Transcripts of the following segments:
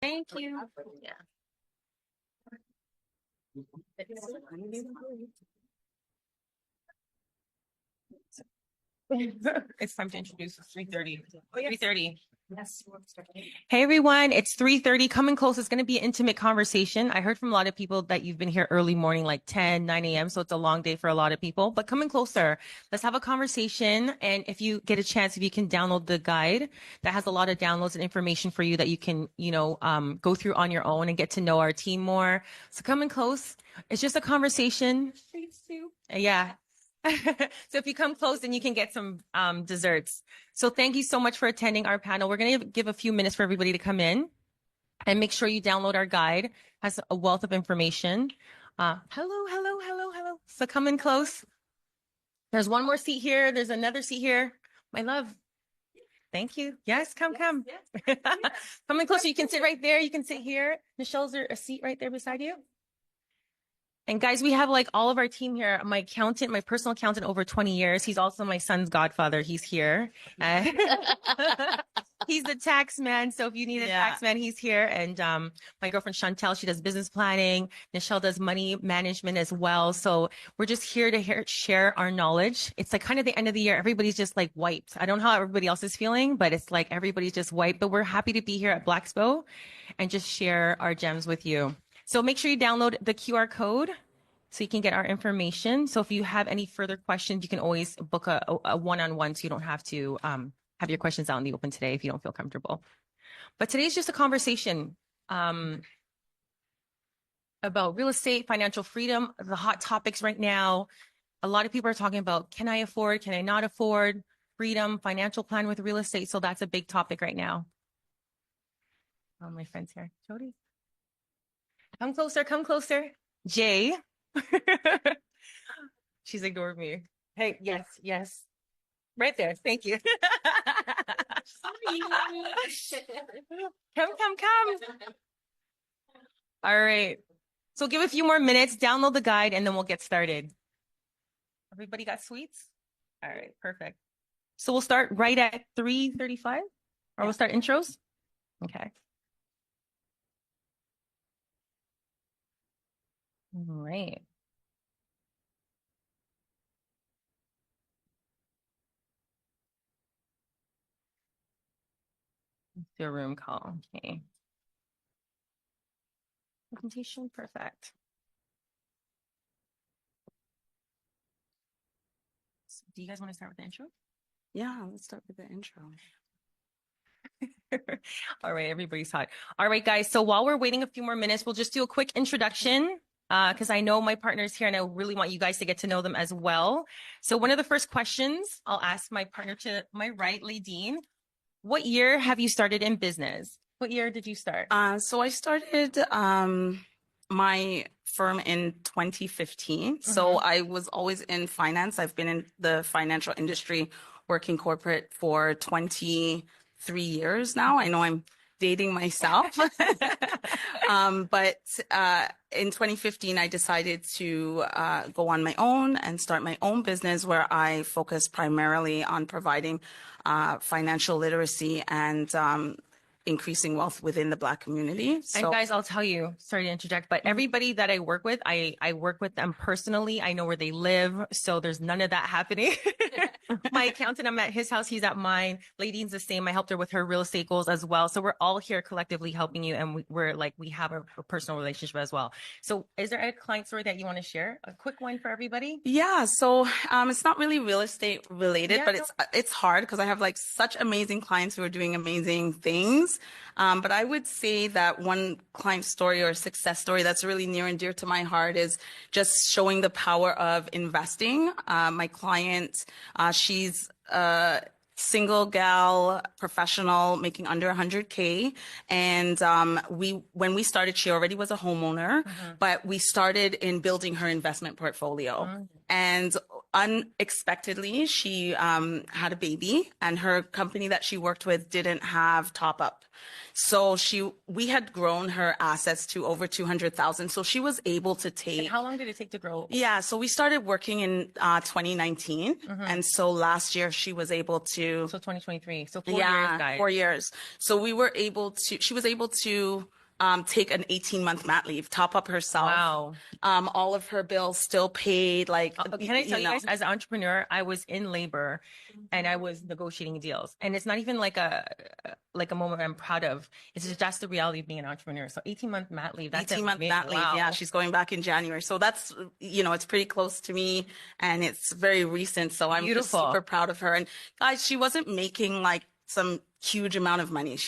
Thank you. Yeah. It's time to introduce 3:30. 3:30. Yes. Hey everyone, it's 3:30. Coming close. It's going to be an intimate conversation. I heard from a lot of people that you've been here early morning, like 10, 9 a.m. So it's a long day for a lot of people, but coming closer, let's have a conversation. And if you get a chance, if you can download the guide that has a lot of downloads and information for you that you can, go through on your own and get to know our team more. So coming close, it's just a conversation. Yeah. So if you come close, then you can get some desserts. So thank you so much for attending our panel. We're going to give a few minutes for everybody to come in and make sure you download our guide. It has a wealth of information. Hello. So come in close. There's one more seat here. There's another seat here. My love. Thank you. Yes, come. Come in closer. You can sit right there. You can sit here. Michelle's there a seat right there beside you. And guys, we have like all of our team here. My accountant, my personal accountant over 20 years. He's also my son's godfather. He's here. He's the tax man. So if you need a tax man, he's here. And my girlfriend Chantel, she does business planning. Michelle does money management as well. So we're just here to share our knowledge. It's like kind of the end of the year. Everybody's just like wiped. I don't know how everybody else is feeling, but it's like everybody's just wiped. But we're happy to be here at BLAXPO and just share our gems with you. So make sure you download the QR code so you can get our information. So if you have any further questions, you can always book a one-on-one so you don't have to have your questions out in the open today if you don't feel comfortable. But today's just a conversation about real estate, financial freedom, the hot topics right now. A lot of people are talking about, can I afford, can I not afford, freedom, financial plan with real estate. So that's a big topic right now. Oh, my friend's here. Jody. Come closer. Jay. She's ignored me. Hey, yes. Right there. Thank you. Come. All right. So give a few more minutes, download the guide, and then we'll get started. Everybody got sweets? All right, perfect. So we'll start right at 3:35, or we'll start intros? Okay. All right. Let's do a room call. Okay. Presentation, perfect. So do you guys want to start with the intro? Yeah, let's start with the intro. All right, everybody's hot. All right, guys. So while we're waiting a few more minutes, we'll just do a quick introduction because I know my partner's here and I really want you guys to get to know them as well. So one of the first questions I'll ask my partner to my right, Ladine. What year have you started in business? What year did you start? So I started my firm in 2015. So I was always in finance. I've been in the financial industry working corporate for 23 years now. I know I'm dating myself. But in 2015, I decided to go on my own and start my own business where I focus primarily on providing financial literacy and increasing wealth within the Black community. So, and guys, I'll tell you, sorry to interject, but everybody that I work with, I work with them personally. I know where they live. So there's none of that happening. My accountant, I'm at his house. He's at mine. Ladine's the same. I helped her with her real estate goals as well. So we're all here collectively helping you. And we have a personal relationship as well. So is there a client story that you want to share? A quick one for everybody? Yeah. So it's not really real estate related, but it's hard because I have like such amazing clients who are doing amazing things. But I would say that one client story or success story that's really near and dear to my heart is just showing the power of investing. My client, she's a single gal professional making under 100K. And when we started, she already was a homeowner, but we started in building her investment portfolio. And unexpectedly, she had a baby, and her company that she worked with didn't have top up. So we had grown her assets to over 200,000. So she was able to And take. how long did it take to grow? Yeah, so we started working in 2019, and so last year she was able to. So 2023. So 4 years, guys. 4 years. So she was able to take an 18-month mat leave, top up herself. Wow. All of her bills still paid. Like, Can I tell you guys, as an entrepreneur, I was in labor and I was negotiating deals. And it's not even like a moment I'm proud of. It's just the reality of being an entrepreneur. So 18-month mat leave. That's 18-month mat leave. Wow. Yeah, she's going back in January. So that's, it's pretty close to me and it's very recent. So I'm just Beautiful. super proud of her. And guys, she wasn't making like some huge amount of money.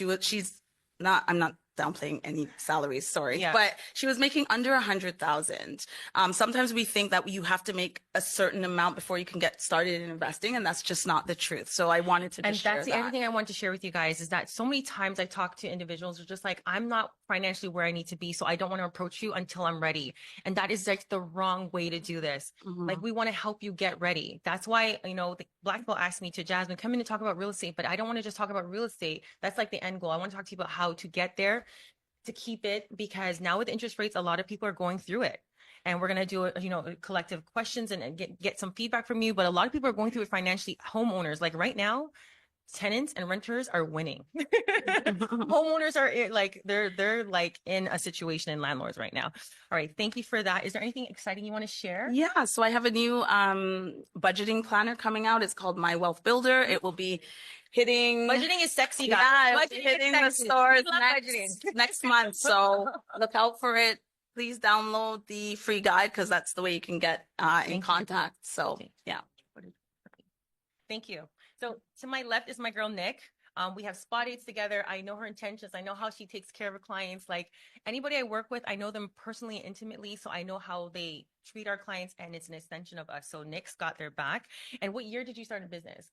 I'm not downplaying any salaries, sorry, Yeah. but she was making under 100,000. Sometimes we think that you have to make a certain amount before you can get started in investing, and that's just not the truth. So I wanted to just share that. And that's the other thing I want to share with you guys is that so many times I talk to individuals who are just like, I'm not financially where I need to be, so I don't want to approach you until I'm ready. And that is like the wrong way to do this. Like, we want to help you get ready. That's why, the BLAXPO asked me to, Jasmine, come in and talk about real estate, but I don't want to just talk about real estate. That's like the end goal. I want to talk to you about how to get there, to keep it, because now with interest rates, a lot of people are going through it. And we're going to do collective questions and get some feedback from you. But a lot of people are going through it financially. Homeowners, like right now, tenants and renters are winning. Homeowners are like, they're like in a situation, in landlords right now. All right. Thank you for that. Is there anything exciting you want to share? Yeah. So I have a new budgeting planner coming out. It's called My Wealth Builder. It will be hitting. Budgeting is sexy, guys. Yeah, budgeting it'll be hitting the sexy. stores We love next month. So look out for it. Please download the free guide because that's the way you can get in contact. So yeah. Thank you. So to my left is my girl, Nick. We have spa dates together. I know her intentions. I know how she takes care of her clients. Like anybody I work with, I know them personally and intimately. So I know how they treat our clients and it's an extension of us. So Nick's got their back. And what year did you start a business?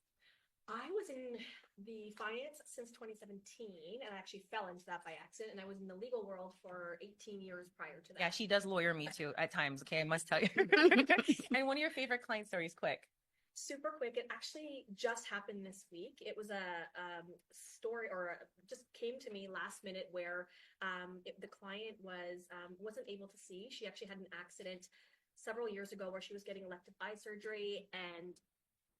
I was in the finance since 2017 and I actually fell into that by accident. And I was in the legal world for 18 years prior to that. Yeah, she does lawyer me too at times. Okay, I must tell you. And one of your favorite client stories, quick. Super quick. It actually just happened this week. It was a story, just came to me last minute where the client wasn't able to see. She actually had an accident several years ago where she was getting elective eye surgery, and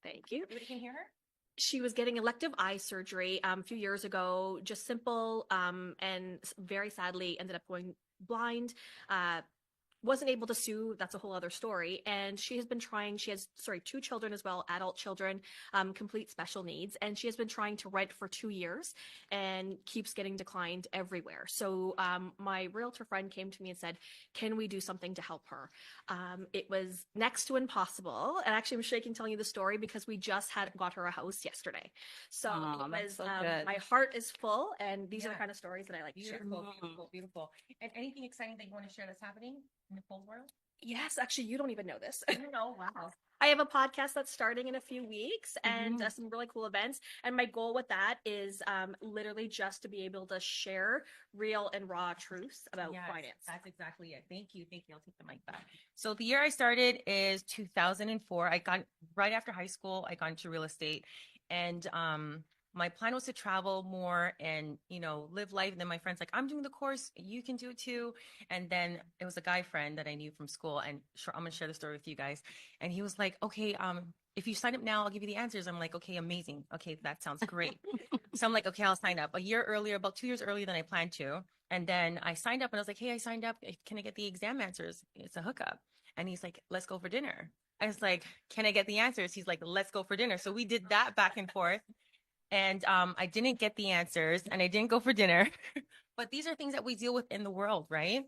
thank you. You can hear her? She was getting elective eye surgery a few years ago, just simple, and very sadly ended up going blind. Wasn't able to sue. That's a whole other story. And she has been trying, she has, 2 children as well, adult children, complete special needs. And she has been trying to rent for 2 years and keeps getting declined everywhere. So my realtor friend came to me and said, can we do something to help her? It was next to impossible. And actually I'm shaking telling you the story because we just got her a house yesterday. So it was, so my heart is full, and these are the kind of stories that I like to share. Beautiful, beautiful. And anything exciting that you want to share that's happening in Nicole's world? Yes, actually, you don't even know this. No, wow. I have a podcast that's starting in a few weeks and some really cool events. And my goal with that is literally just to be able to share real and raw truths about finance. That's exactly it. Thank you. Thank you. I'll take the mic back. So the year I started is 2004. I got right after high school, I got into real estate, and my plan was to travel more and, live life. And then my friend's like, I'm doing the course. You can do it too. And then it was a guy friend that I knew from school. And I'm going to share the story with you guys. And he was like, okay, if you sign up now, I'll give you the answers. I'm like, okay, amazing. Okay, that sounds great. So I'm like, okay, I'll sign up. A year earlier, about 2 years earlier than I planned to. And then I signed up and I was like, hey, I signed up. Can I get the exam answers? It's a hookup. And he's like, let's go for dinner. I was like, can I get the answers? He's like, let's go for dinner. So we did that back and forth. And I didn't get the answers and I didn't go for dinner. But these are things that we deal with in the world, right?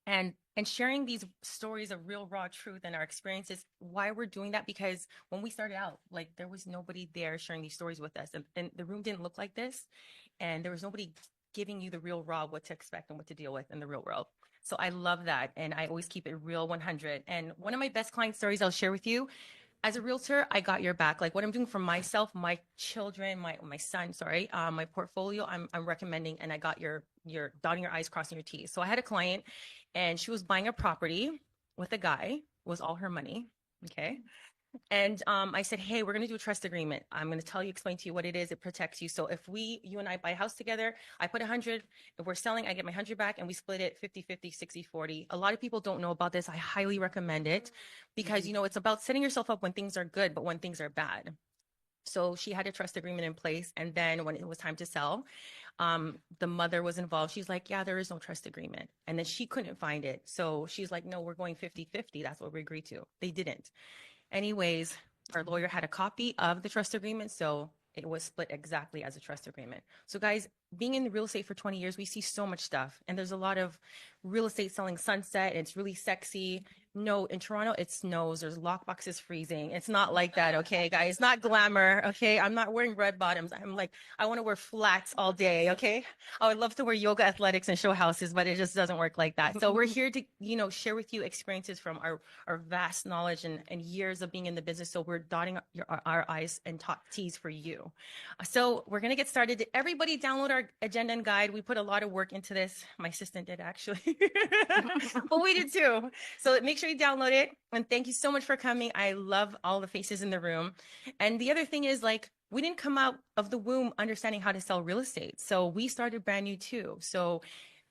And sharing these stories of real raw truth and our experiences, why we're doing that, because when we started out, like there was nobody there sharing these stories with us. And the room didn't look like this. And there was nobody giving you the real raw, what to expect and what to deal with in the real world. So I love that. And I always keep it real 100. And one of my best client stories I'll share with you. As a realtor, I got your back. Like what I'm doing for myself, my children, my son, sorry, my portfolio, I'm recommending, and I got your dotting your I's, crossing your T's. So I had a client and she was buying a property with a guy, it was all her money. Okay. And I said, hey, we're going to do a trust agreement. I'm going to explain to you what it is. It protects you. So if you and I buy a house together, I put 100, if we're selling, I get my 100 back and we split it 50-50, 60-40. A lot of people don't know about this. I highly recommend it because, it's about setting yourself up when things are good, but when things are bad. So she had a trust agreement in place. And then when it was time to sell, the mother was involved. She's like, yeah, there is no trust agreement. And then she couldn't find it. So she's like, no, we're going 50-50. That's what we agreed to. They didn't. Anyways, our lawyer had a copy of the trust agreement, so it was split exactly as a trust agreement. So guys, being in real estate for 20 years, we see so much stuff, and there's a lot of real estate selling sunset, and it's really sexy. No, in Toronto, it snows. There's lockboxes freezing. It's not like that, okay, guys? It's not glamour, okay? I'm not wearing red bottoms. I'm like, I want to wear flats all day, okay? I would love to wear yoga athletics and show houses, but it just doesn't work like that. So we're here to, share with you experiences from our vast knowledge and years of being in the business. So we're dotting our I's and T's for you. So we're going to get started. Did everybody download our agenda and guide? We put a lot of work into this. My assistant did actually, but we did too. So make sure you download it. And thank you so much for coming. I love all the faces in the room. And the other thing is, like, we didn't come out of the womb understanding how to sell real estate. So we started brand new too. So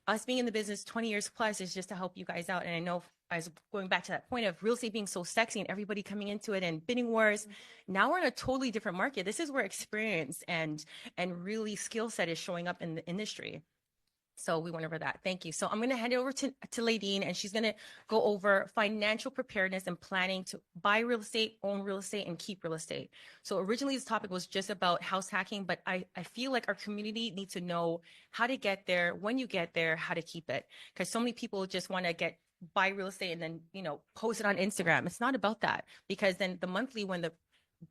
us being in the business 20 years plus is just to help you guys out. And I know I was going back to that point of real estate being so sexy and everybody coming into it and bidding wars. Now we're in a totally different market. This is where experience and really skill set is showing up in the industry. So we went over that. Thank you. So I'm going to hand it over to Ladine, and she's going to go over financial preparedness and planning to buy real estate, own real estate, and keep real estate. So originally this topic was just about house hacking, but I feel like our community needs to know how to get there, when you get there, how to keep it. Because so many people just want to buy real estate and then, post it on Instagram. It's not about that, because then the monthly, when the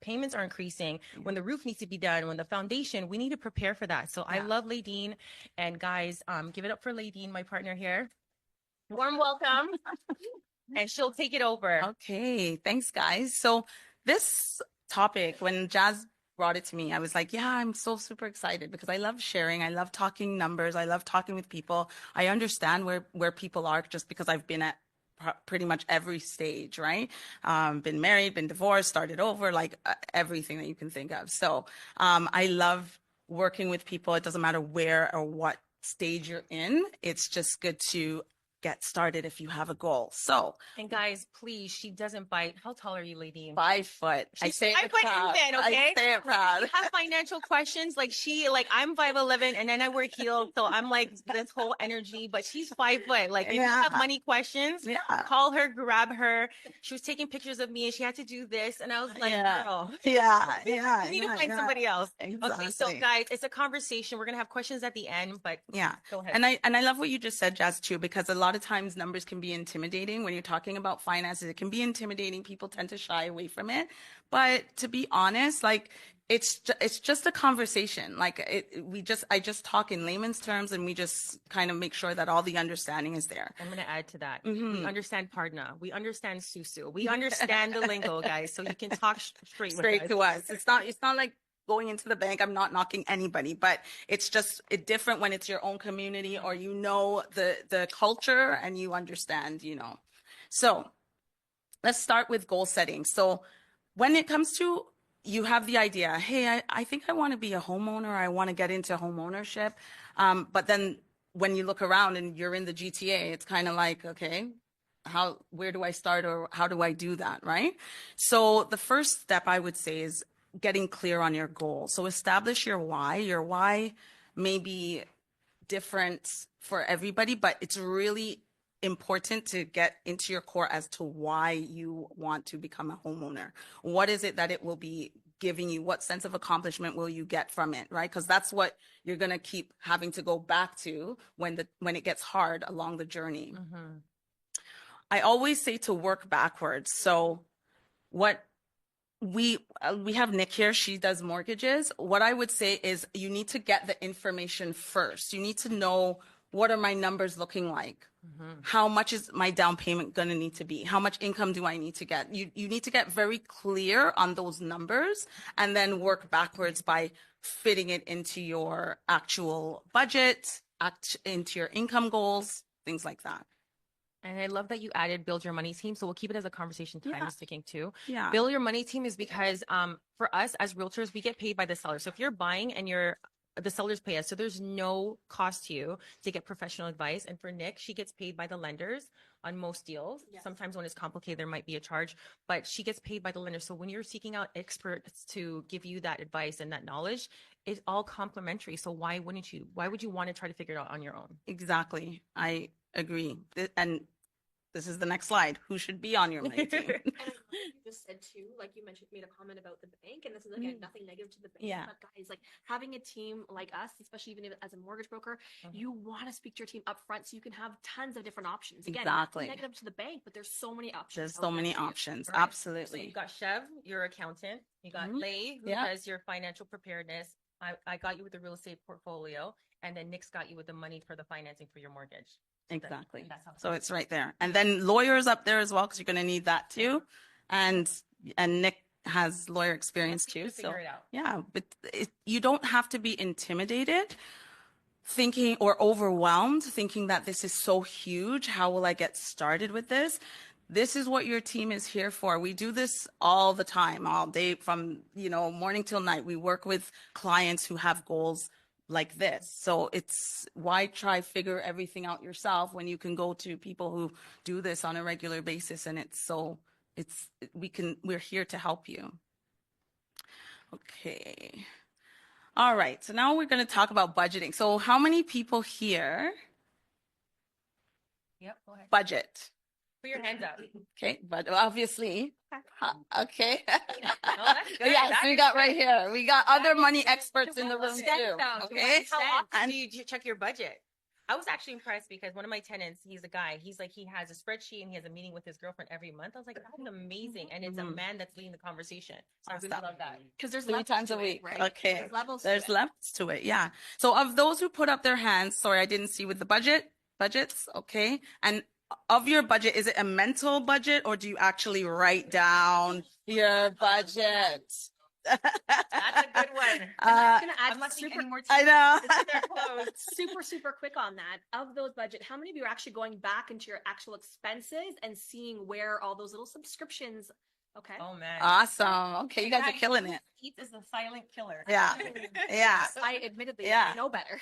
payments are increasing, when the roof needs to be done, when the foundation, we need to prepare for that. So I love Ladine, and guys, give it up for Ladine, my partner here. Warm welcome. And she'll take it over. Okay, thanks guys. So this topic, when Jazz brought it to me, I was like, yeah, I'm so super excited because I love sharing. I love talking numbers. I love talking with people. I understand where people are just because I've been at pretty much every stage, right? Been married, been divorced, started over, like everything that you can think of. So I love working with people. It doesn't matter where or what stage you're in. It's just good to get started if you have a goal. So, and guys, please, she doesn't bite. How tall are you, Ladine? 5 foot. I say it proud. Okay? I say it proud. If you have financial questions, like I'm 5'11" and then I wear heels, so I'm like this whole energy. But she's 5 foot. Like if you have money questions, call her, grab her. She was taking pictures of me, and she had to do this, and I was like, girl, you need to find somebody else. Exactly. Okay, so guys, it's a conversation. We're gonna have questions at the end, but go ahead. And I love what you just said, Jazz, too, because a lot of times numbers can be intimidating when you're talking about finances. It can be intimidating. People tend to shy away from it. But to be honest, like it's just a conversation. Like I just talk in layman's terms, and we just kind of make sure that all the understanding is there. I'm going to add to that. We understand Pardna. We understand Susu. We understand the lingo, guys. So you can talk straight to us. It's not like going into the bank. I'm not knocking anybody, but it's just different when it's your own community, or the culture, and you understand, So let's start with goal setting. So when it comes to, you have the idea, hey, I think I want to be a homeowner. I want to get into home ownership. But then when you look around and you're in the GTA, it's kind of like, okay, where do I start, or how do I do that, right? So the first step I would say is getting clear on your goal. So establish your why. Your why may be different for everybody, but it's really important to get into your core as to why you want to become a homeowner. What is it that it will be giving you? What sense of accomplishment will you get from it, right? Because that's what you're going to keep having to go back to when it gets hard along the journey. I always say to work backwards. So what we have Nick here. She does mortgages. What I would say is you need to get the information first. You need to know, what are my numbers looking like? How much is my down payment going to need to be? How much income do I need to get? You need to get very clear on those numbers, and then work backwards by fitting it into your actual budget, into your income goals, things like that. And I love that you added build your money team. So we'll keep it as a conversation time Yeah. is sticking to. Yeah. Build your money team is because for us as realtors, we get paid by the seller. So if you're buying and the sellers pay us, so there's no cost to you to get professional advice. And for Nick, she gets paid by the lenders on most deals. Yes. Sometimes when it's complicated, there might be a charge, but she gets paid by the lender. So when you're seeking out experts to give you that advice and that knowledge, it's all complimentary. So why would you want to try to figure it out on your own? Exactly. I agree. And this is the next slide. Who should be on your money team? And I love what you just said too, like you mentioned, made a comment about the bank, and this is again nothing negative to the bank, Yeah. but guys, like having a team like us, especially even as a mortgage broker, you want to speak to your team up front so you can have tons of different options. Again, Exactly. nothing negative to the bank, but there's so many options. There's out so there many for you. options. Right. So Absolutely. you got Chev, your accountant. You got Mhm. Lay, who Yeah. does your financial preparedness. I got you with the real estate portfolio, and then Nick's got you with the money for the financing for your mortgage. So Exactly. that's how So it's right there. And then lawyers up there as well, because you're going to need that too. And Nick has lawyer experience too. So figure it out. yeah, but you don't have to be intimidated thinking or overwhelmed thinking that this is so huge. How will I get started with this? This is what your team is here for. We do this all the time, all day from, morning till night. We work with clients who have goals like this. So it's why try figure everything out yourself when you can go to people who do this on a regular basis, and we're here to help you. Okay. All right. So now we're going to talk about budgeting. So how many people here Yep. Go ahead. budget? Put your hands up. Okay, but obviously, okay. that's good. Yes, That we is got good. right here. We got other money experts in the room Stand too. out. Okay, How often and do you check your budget? I was actually impressed because one of my tenants, he's a guy. He's like, he has a spreadsheet and he has a meeting with his girlfriend every month. I was like, that's amazing. And it's a man that's leading the conversation. So I really Awesome. love that. Because there's 3 levels times to a it, week. right? Okay, There's levels. there's to it. levels to it. Yeah. So of those who put up their hands, sorry, I didn't see with the budgets. Okay, and of your budget, is it a mental budget or do you actually write down your budget? That's a good one. I'm gonna add I'm not seeing super, any more I know. They're closed. super quick on that. Of those budget, how many of you are actually going back into your actual expenses and seeing where all those little subscriptions? Okay. Oh man. Awesome. Okay, you guys are killing it. Eats is a silent killer. Yeah. Yeah. I admittedly Yeah. know better.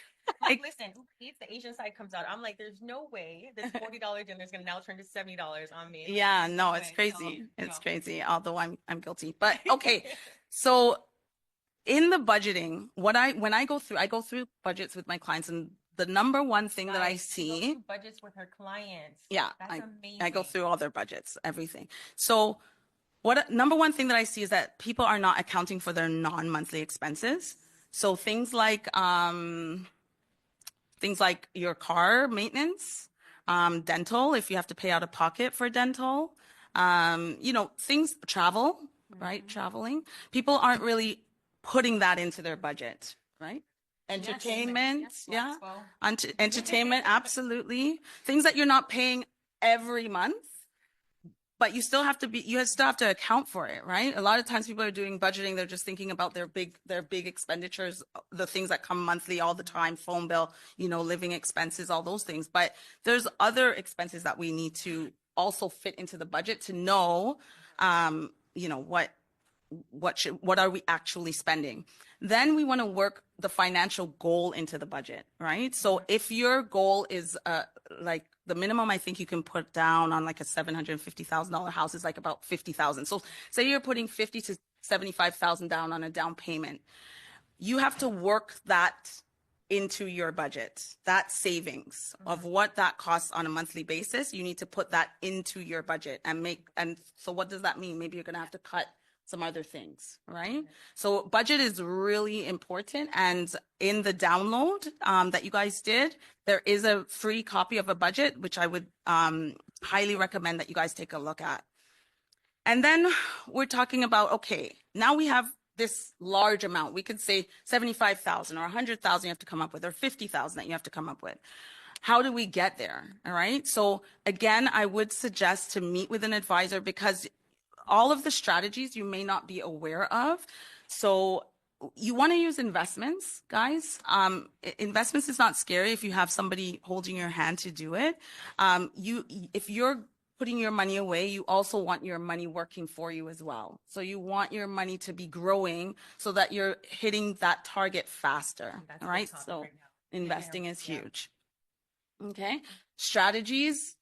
Listen, Uber Eats, the Asian side comes out. I'm like, there's no way this $40 dinner is gonna now turn to $70 on me. Yeah, no, it's crazy. It's crazy. Although I'm guilty. But okay. So in the budgeting, when I go through budgets with my clients, and the number one thing that I Guys, she goes see, through budgets with her clients. yeah, That's amazing. I go through all their budgets, everything. So number one thing that I see is that people are not accounting for their non-monthly expenses. So things like your car maintenance, dental, if you have to pay out of pocket for dental, travel, right? Traveling. People aren't really putting that into their budget, right? Entertainment, yeah. Entertainment, absolutely. Things that you're not paying every month, but you still have to account for it, right? A lot of times people are doing budgeting, they're just thinking about their big expenditures, the things that come monthly all the time, phone bill, living expenses, all those things. But there's other expenses that we need to also fit into the budget to know, what are we actually spending? Then we want to work the financial goal into the budget, right? So if your goal is like the minimum I think you can put down on like a $750,000 house is like about $50,000. So say you're putting $50,000 to $75,000 down on a down payment. You have to work that into your budget, that savings of what that costs on a monthly basis. You need to put that into your budget and so what does that mean? Maybe you're going to have to cut some other things, right? So budget is really important. And in the download that you guys did, there is a free copy of a budget, which I would highly recommend that you guys take a look at. And then we're talking about, okay, now we have this large amount. We could say 75,000 or 100,000 you have to come up with, or 50,000 that you have to come up with. How do we get there? All right. So again, I would suggest to meet with an advisor because all of the strategies you may not be aware of. So you want to use investments, guys. Investments is not scary if you have somebody holding your hand to do it. If you're putting your money away, you also want your money working for you as well. So you want your money to be growing so that you're hitting that target faster. That's All the right. topic So right now. investing is Yeah. huge. Okay. Strategies.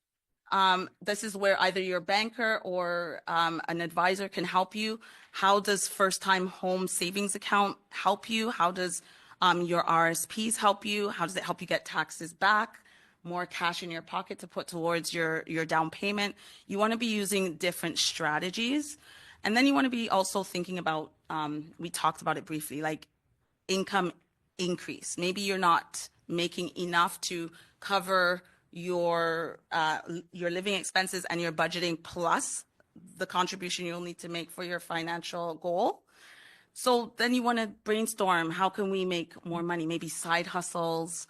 This is where either your banker or an advisor can help you. How does first-time home savings account help you? How does your RSPs help you? How does it help you get taxes back? More cash in your pocket to put towards your down payment. You want to be using different strategies. And then you want to be also thinking about, we talked about it briefly, like income increase. Maybe you're not making enough to cover your living expenses and your budgeting plus the contribution you'll need to make for your financial goal. So then you want to brainstorm, how can we make more money? Maybe side hustles,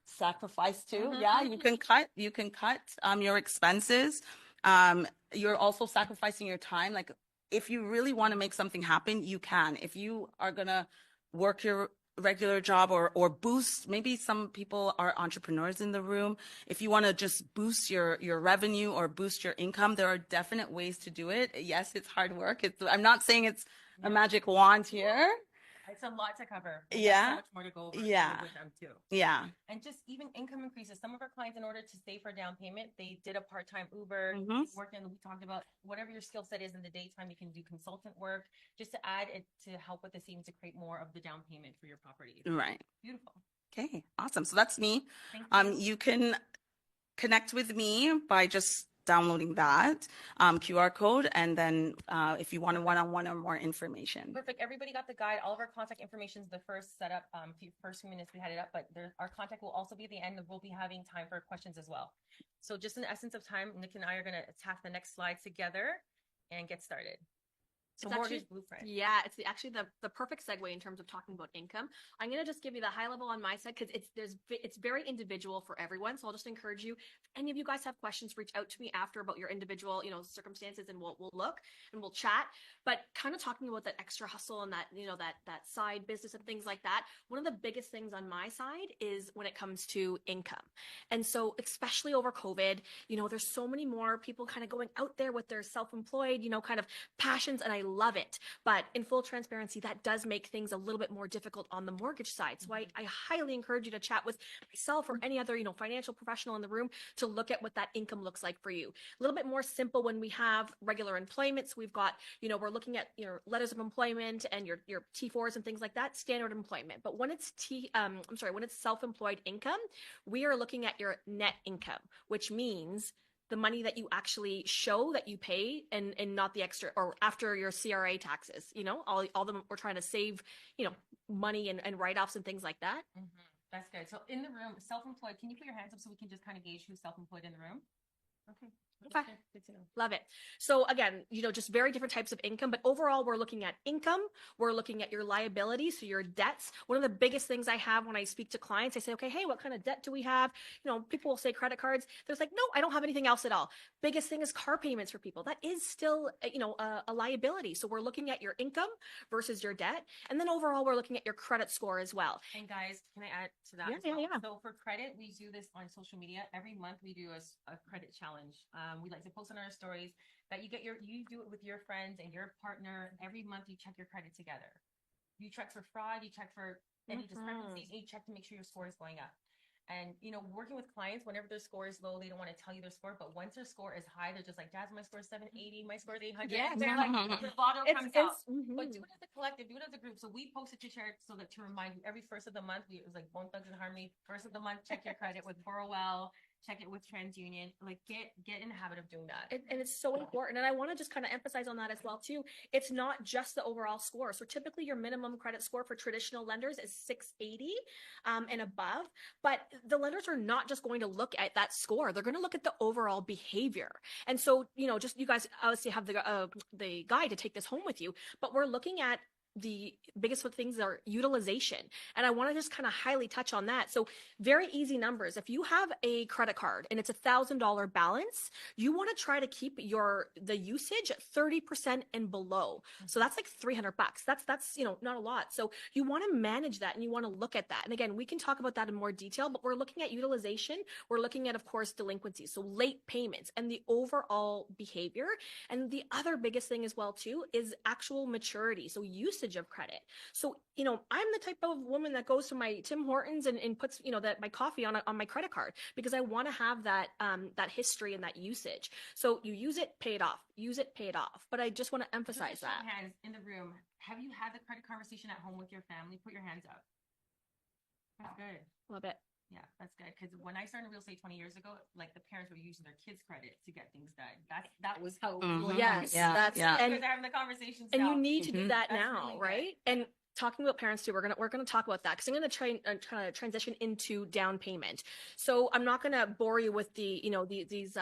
sacrifice too. Yeah, you can cut your expenses. You're also sacrificing your time. Like if you really want to make something happen, you can. If you are gonna work your regular job or boost, maybe some people are entrepreneurs in the room. If you want to just boost your revenue or boost your income, there are definite ways to do it. Yes, it's hard work. I'm not saying it's a magic wand here. It's a lot to cover. Yeah. So much more to go over Yeah. with them too. Yeah. And just even income increases. Some of our clients, in order to save for down payment, they did a part-time Uber, worked in, we talked about whatever your skill set is in the daytime, you can do consultant work just to add it to help with the savings to create more of the down payment for your property. Right. Beautiful. Okay. Awesome. So that's me. Thank you. You can connect with me by just downloading that QR code. And then if you want a one-on-one or more information. Perfect. Everybody got the guide. All of our contact information is the first setup. First few minutes we had it up, but our contact will also be at the end. We'll be having time for questions as well. So just in the essence of time, Nick and I are going to attack the next slide together and get started. So mortgage blueprint. Yeah, it's actually the perfect segue in terms of talking about income. I'm going to just give you the high level on my side because it's very individual for everyone. So I'll just encourage you. If any of you guys have questions, reach out to me after about your individual, circumstances, and we'll look and we'll chat. But kind of talking about that extra hustle and that, that side business and things like that. One of the biggest things on my side is when it comes to income. And so especially over COVID, there's so many more people kind of going out there with their self-employed, kind of passions, and I love it. But in full transparency, that does make things a little bit more difficult on the mortgage side. So I highly encourage you to chat with myself or any other, financial professional in the room to look at what that income looks like for you. A little bit more simple when we have regular employment. So we've got, we're looking at your letters of employment and your T4s and things like that, standard employment. But when it's when it's self-employed income, we are looking at your net income, which means the money that you actually show that you pay and not the extra or after your CRA taxes, all them, we're trying to save, money and write-offs and things like that. That's good. So in the room, self-employed, can you put your hands up so we can just kind of gauge who's self-employed in the room? Okay. Good to know. Love it. So again, just very different types of income, but overall we're looking at income. We're looking at your liabilities, so your debts. One of the biggest things I have when I speak to clients, I say, okay, hey, what kind of debt do we have? People will say credit cards. There's like, no, I don't have anything else at all. Biggest thing is car payments for people. That is still, a liability. So we're looking at your income versus your debt. And then overall, we're looking at your credit score as well. And guys, can I add to that? Yeah. So for credit, we do this on social media. Every month we do a credit challenge. We like to post on our stories that you do it with your friends and your partner. Every month you check your credit together. You check for fraud, you check for any discrepancies, and you check to make sure your score is going up. And, working with clients, whenever their score is low, they don't want to tell you their score. But once their score is high, they're just like, Jasmine, my score is 780, my score is 800. Yeah, They're like, the bottom comes out. But do it as a collective, do it as a group. So we posted to share so that to remind you every first of the month, it was like Bone Thugs and Harmony. First of the month, check your credit with Borrowell. Check it with TransUnion. Like get in the habit of doing that. And it's so important. And I want to just kind of emphasize on that as well too. It's not just the overall score. So typically your minimum credit score for traditional lenders is 680 and above. But the lenders are not just going to look at that score. They're going to look at the overall behavior. And so, just you guys obviously have the guide to take this home with you. But we're looking at the biggest things are utilization. And I want to just kind of highly touch on that. So very easy numbers. If you have a credit card and it's $1,000 balance, you want to try to keep the usage at 30% and below. So that's like $300. That's, not a lot. So you want to manage that and you want to look at that. And again, we can talk about that in more detail, but we're looking at utilization. We're looking at, of course, delinquencies. So late payments and the overall behavior. And the other biggest thing as well, too, is actual maturity. So usage of credit. So, I'm the type of woman that goes to my Tim Hortons and puts, my coffee on my credit card because I want to have that history and that usage. So you use it, pay it off. Use it, pay it off. But I just want to emphasize that. Hands in the room. Have you had the credit conversation at home with your family? Put your hands up. That's good. A little bit. Yeah, that's good. Because when I started real estate 20 years ago, like the parents were using their kids' credit to get things done. That was how. Yes, Yeah. and they're having the conversations. and now. you need to do that That's now, really right? And talking about parents too, we're gonna talk about that because I'm gonna try and kind of transition into down payment. So I'm not gonna bore you with these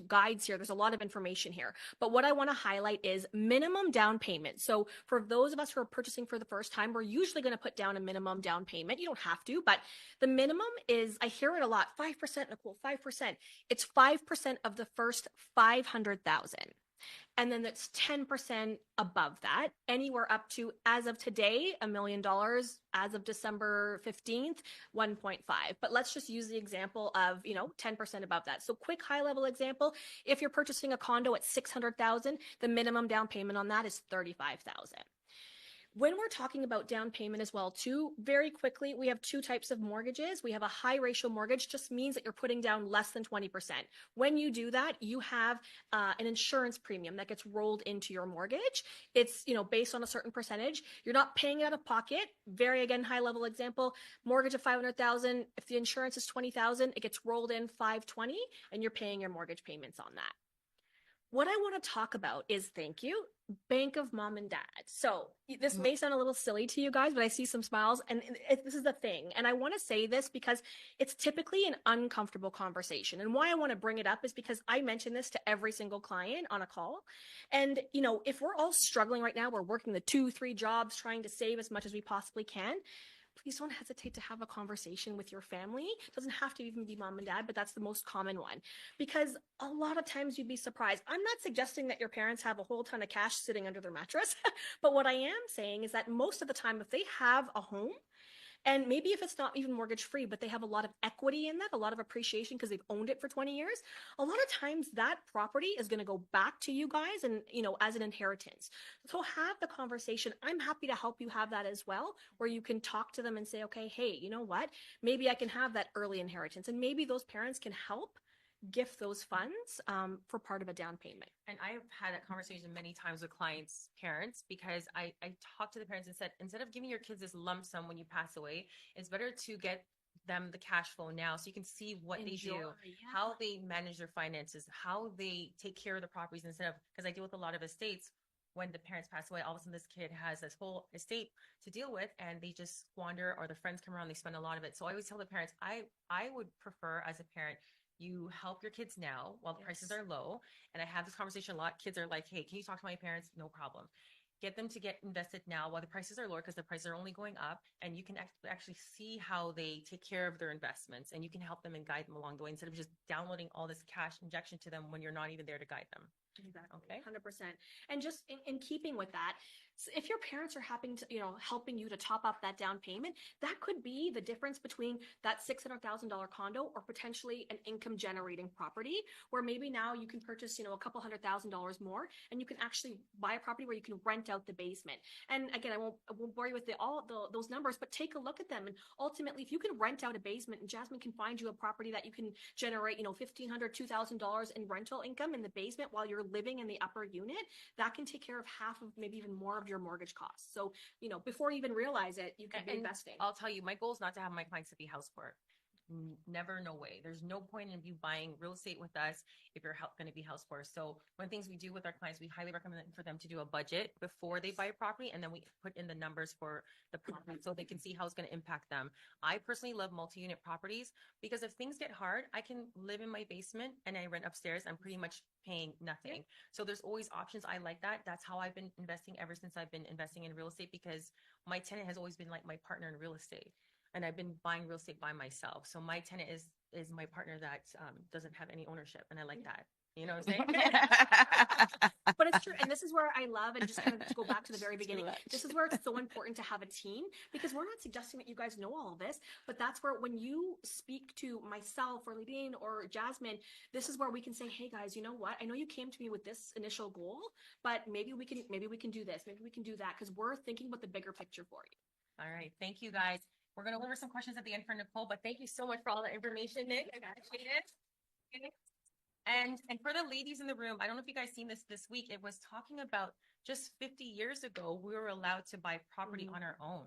guides here. There's a lot of information here, but what I want to highlight is minimum down payment. So for those of us who are purchasing for the first time, we're usually going to put down a minimum down payment. You don't have to, but the minimum is, I hear it a lot, 5%, Nicole, 5%. It's 5% of the first 500,000. And then that's 10% above that, anywhere up to, as of today, $1 million, as of December 15th, 1.5. But let's just use the example of, 10% above that. So quick high level example, if you're purchasing a condo at 600,000, the minimum down payment on that is 35,000. When we're talking about down payment as well, too, very quickly, we have two types of mortgages. We have a high ratio mortgage, just means that you're putting down less than 20%. When you do that, you have an insurance premium that gets rolled into your mortgage. It's, based on a certain percentage. You're not paying out of pocket. Very, again, high level example, mortgage of 500,000. If the insurance is 20,000, it gets rolled in 520, and you're paying your mortgage payments on that. What I want to talk about is, thank you, bank of mom and dad. So this may sound a little silly to you guys, but I see some smiles, and this is the thing. And I want to say this because it's typically an uncomfortable conversation. And why I want to bring it up is because I mention this to every single client on a call. And, if we're all struggling right now, we're working the 2-3 jobs, trying to save as much as we possibly can. Please don't hesitate to have a conversation with your family. It doesn't have to even be mom and dad, but that's the most common one. Because a lot of times you'd be surprised. I'm not suggesting that your parents have a whole ton of cash sitting under their mattress, but what I am saying is that most of the time, if they have a home, and maybe if it's not even mortgage free, but they have a lot of equity in that, a lot of appreciation because they've owned it for 20 years, a lot of times that property is going to go back to you guys and, as an inheritance. So have the conversation. I'm happy to help you have that as well, where you can talk to them and say, okay, hey, you know what? Maybe I can have that early inheritance. And maybe those parents can help gift those funds for part of a down payment. And I've had that conversation many times with clients' parents because I talked to the parents and said, instead of giving your kids this lump sum when you pass away, it's better to get them the cash flow now so you can see what they do, how they manage their finances, how they take care of the properties instead of, because I deal with a lot of estates. When the parents pass away, all of a sudden this kid has this whole estate to deal with and they just squander, or the friends come around, they spend a lot of it. So I always tell the parents, I would prefer as a parent, you help your kids now while the prices are low. And I have this conversation a lot. Kids are like, hey, can you talk to my parents? No problem. Get them to get invested now while the prices are lower, because the prices are only going up, and you can actually see how they take care of their investments, and you can help them and guide them along the way instead of just downloading all this cash injection to them when you're not even there to guide them. Exactly. Okay. 100%. And just in keeping with that, so if your parents are helping you to top up that down payment, that could be the difference between that $600,000 condo or potentially an income generating property, where maybe now you can purchase, a couple $100,000 more, and you can actually buy a property where you can rent out the basement. And again, I won't bore you with those numbers, but take a look at them. And ultimately, if you can rent out a basement, and Jasmine can find you a property that you can generate, $1,500, $2,000 in rental income in the basement while you're living in the upper unit, that can take care of half of, maybe even more of your mortgage costs. So, before you even realize it, you could be investing. I'll tell you, my goal is not to have my clients to be house poor. Never, no way. There's no point in you buying real estate with us if you're going to be house poor. So one of the things we do with our clients, we highly recommend for them to do a budget before they buy a property, and then we put in the numbers for the property so they can see how it's going to impact them. I personally love multi-unit properties because if things get hard, I can live in my basement and I rent upstairs. I'm pretty much paying nothing. So there's always options. I like that. That's how I've been investing ever since I've been investing in real estate, because my tenant has always been like my partner in real estate. And I've been buying real estate by myself. So my tenant is my partner that doesn't have any ownership. And I like that. You know what I'm saying? But it's true. And this is where I love, and just kind of to go back to the very beginning, this is where it's so important to have a team, because we're not suggesting that you guys know all of this, but that's where when you speak to myself or Lidine or Jasmine, this is where we can say, hey guys, you know what? I know you came to me with this initial goal, but maybe we can do this, maybe we can do that, because we're thinking about the bigger picture for you. All right. Thank you guys. We're going to look some questions at the end for Nicole, but thank you so much for all the information, Nick. I appreciate it. And for the ladies in the room, I don't know if you guys seen this week. It was talking about just 50 years ago, we were allowed to buy property on our own.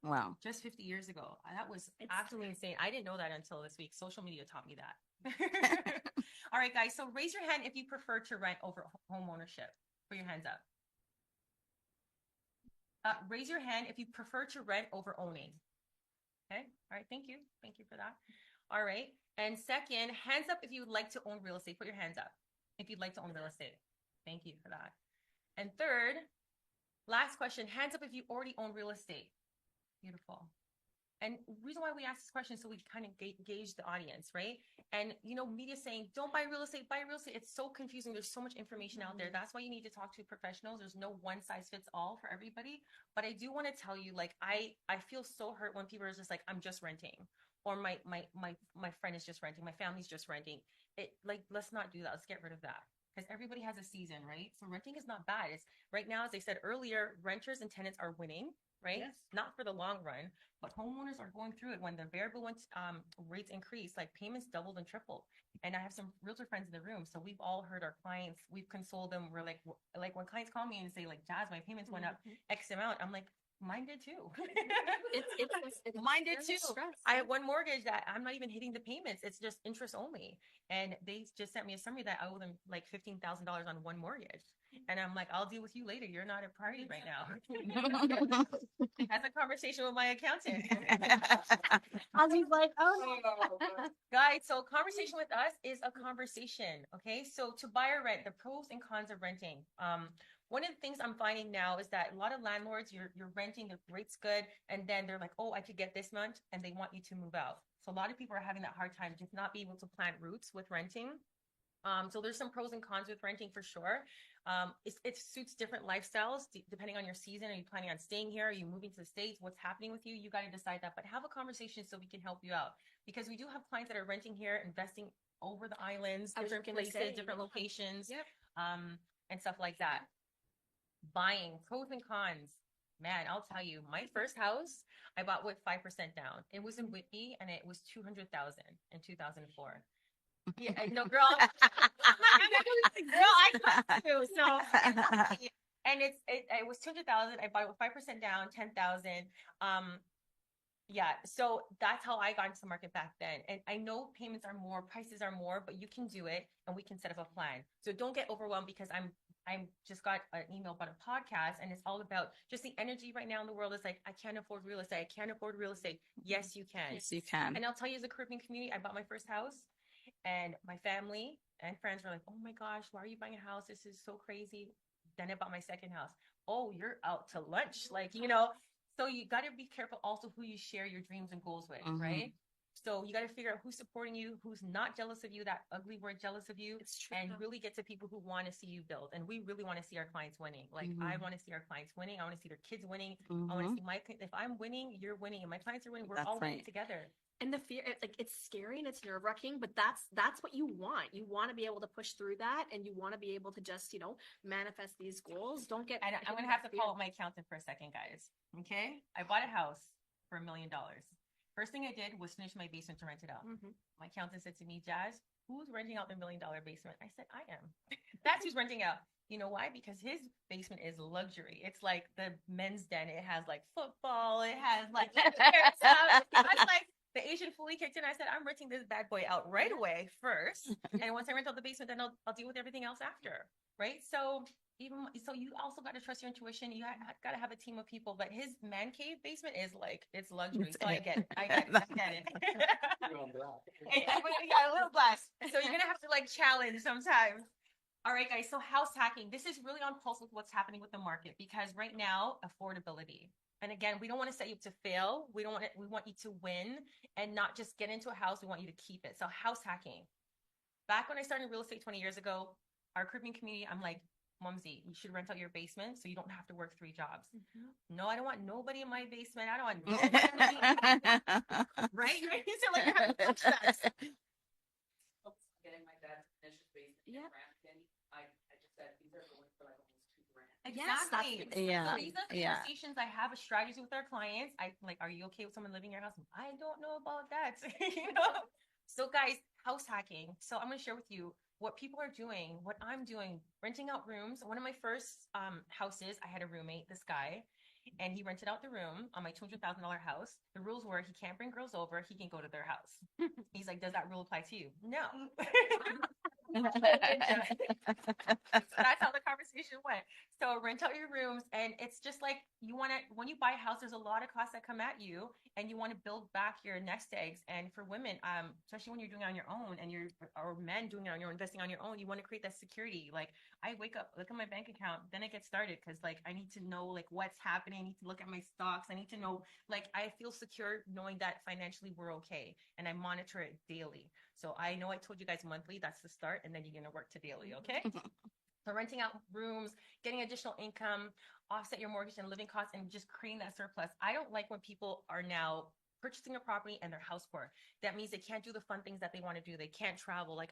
Wow. Just 50 years ago. That was absolutely insane. I didn't know that until this week. Social media taught me that. All right, guys. So raise your hand if you prefer to rent over home ownership. Put your hands up. Raise your hand if you prefer to rent over owning. Okay. All right. Thank you. Thank you for that. All right. And second, hands up if you would like to own real estate. Put your hands up if you'd like to own real estate. Thank you for that. And third, last question, hands up if you already own real estate. Beautiful. And reason why we ask this question is so we kind of gauge the audience, right? And, you know, media saying, don't buy real estate, buy real estate. It's so confusing. There's so much information out there. That's why you need to talk to professionals. There's no one size fits all for everybody. But I do want to tell you, like, I feel so hurt when people are just like, I'm just renting. Or my friend is just renting. My family's just renting. Like, let's not do that. Let's get rid of that. Because everybody has a season, right? So renting is not bad. It's right now, as I said earlier, renters and tenants are winning, right? Yes. Not for the long run, but homeowners are going through it. When the variable rates increase, like payments doubled and tripled. And I have some realtor friends in the room, so we've all heard our clients. We've consoled them. We're like when clients call me and say, like, Jazz, my payments went up X amount. I'm like, mine did too. It's mine did too. Stress. I have one mortgage that I'm not even hitting the payments. It's just interest only. And they just sent me a summary that I owe them like $15,000 on one mortgage. And I'm like, I'll deal with you later. You're not a priority right now. That's a conversation with my accountant. I was like, oh. Guys, so conversation with us is a conversation. Okay. So to buy or rent, the pros and cons of renting. One of the things I'm finding now is that a lot of landlords, you're renting, the rate's good, and then they're like, oh, I could get this much, and they want you to move out. So a lot of people are having that hard time just not being able to plant roots with renting. So there's some pros and cons with renting for sure. It suits different lifestyles depending on your season. Are you planning on staying here? Are you moving to the States? What's happening with you? You got to decide that, but have a conversation so we can help you out, because we do have clients that are renting here, investing over the islands, different places, different locations, and stuff like that. Buying, pros and cons. Man, I'll tell you, my first house I bought with 5% down. It was in Whitby, and it was $200,000 in 2004. Yeah, no, girl. Girl, I got you. So, and it was 200,000. I bought it with 5% down, 10,000. Yeah, so that's how I got into the market back then. And I know payments are more, prices are more, but you can do it, and we can set up a plan. So don't get overwhelmed, because I just got an email about a podcast, and it's all about just the energy right now in the world. It's like, I can't afford real estate. I can't afford real estate. Yes, you can. Yes, you can. And I'll tell you, as a Caribbean community, I bought my first house, and my family and friends were like, oh my gosh, why are you buying a house? This is so crazy. Then I bought my second house. Oh, you're out to lunch. Like, you know, so you got to be careful also who you share your dreams and goals with, right? So you got to figure out who's supporting you, who's not jealous of you, that ugly word jealous of you, and really get to people who want to see you build. And we really want to see our clients winning. Like, I want to see our clients winning. I want to see their kids winning. I want to see if I'm winning, you're winning, and my clients are winning. We're all winning together. And the fear, like, it's scary and it's nerve wracking, but that's what you want. You want to be able to push through that, and you want to be able to just, you know, manifest these goals. Don't get. I'm going to have to call up my accountant for a second, guys. Okay. I bought a house for $1 million. First thing I did was finish my basement to rent it out. My accountant said to me, Jazz, who's renting out the $1 million basement? I said, I am. That's who's renting out. You know why? Because his basement is luxury. It's like the men's den. It has like football. It has like stuff. I was like, the Asian fully kicked in. I said, I'm renting this bad boy out right away first. And once I rent out the basement, then I'll deal with everything else after. Right. So you also got to trust your intuition. You got to have a team of people, but his man cave basement is like, it's luxury. So I get it. I get it. Yeah, a little glass. So you're going to have to like challenge sometimes. All right, guys. So house hacking. This is really on pulse with what's happening with the market because right now, affordability. And again, we don't want to set you up to fail. We want you to win and not just get into a house. We want you to keep it. So house hacking. Back when I started real estate 20 years ago, our Caribbean community, I'm like, Mumsy, you should rent out your basement so you don't have to work 3 jobs. No, I don't want nobody in my basement. I don't want nobody. Right? So like, getting my dad to finish his basement in Brampton. I just said these are going for like almost $2,000. Exactly. Yeah. So these are conversations I have a strategy with our clients. I like, are you okay with someone living in your house? I don't know about that. You know? So guys, house hacking. So I'm going to share with you what people are doing, what I'm doing, renting out rooms. One of my first houses, I had a roommate, this guy, and he rented out the room on my $200,000 house. The rules were he can't bring girls over, he can go to their house. He's like, does that rule apply to you? No. So that's how the conversation went. So rent out your rooms, and it's just like when you buy a house, there's a lot of costs that come at you, and you want to build back your nest eggs. And for women, especially when you're doing it on your own, or men doing it on your own, investing on your own, you want to create that security. Like I wake up, look at my bank account, then I get started because like I need to know like what's happening. I need to look at my stocks. I need to know like I feel secure knowing that financially we're okay, and I monitor it daily. So I know I told you guys monthly, that's the start, and then you're gonna work to daily, okay? So renting out rooms, getting additional income, offset your mortgage and living costs, and just creating that surplus. I don't like when people are now purchasing a property and they're house poor. That means they can't do the fun things that they want to do. They can't travel. Like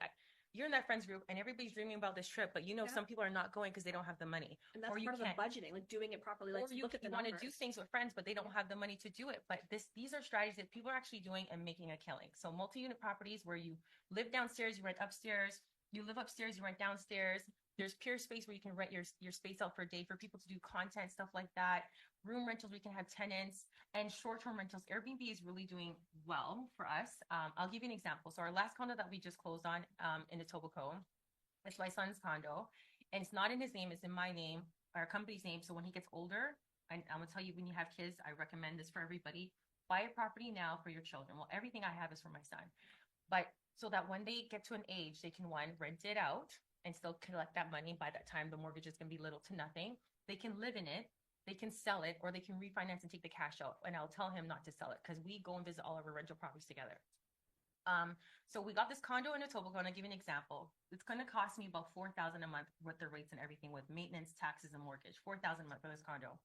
you're in that friends group and everybody's dreaming about this trip, but you know some people are not going because they don't have the money. And that's part of the budgeting, like doing it properly. Like you want to do things with friends, but they don't have the money to do it. But these are strategies that people are actually doing and making a killing. So multi-unit properties where you live downstairs, you rent upstairs, you live upstairs, you rent downstairs. There's peer space where you can rent your space out for a day for people to do content, stuff like that. Room rentals, we can have tenants, and short-term rentals. Airbnb is really doing well for us. I'll give you an example. So our last condo that we just closed on in Etobicoke, it's my son's condo, and it's not in his name, it's in my name, our company's name. So when he gets older, and I'm gonna tell you, when you have kids, I recommend this for everybody. Buy a property now for your children. Well, everything I have is for my son, but so that when they get to an age, they can rent it out and still collect that money. By that time, the mortgage is going to be little to nothing. They can live in it, they can sell it, or they can refinance and take the cash out. And I'll tell him not to sell it because we go and visit all of our rental properties together. So we got this condo in Etobicoke, and I'll give you an example. It's going to cost me about $4,000 a month with the rates and everything, with maintenance, taxes, and mortgage. $4,000 a month for this condo.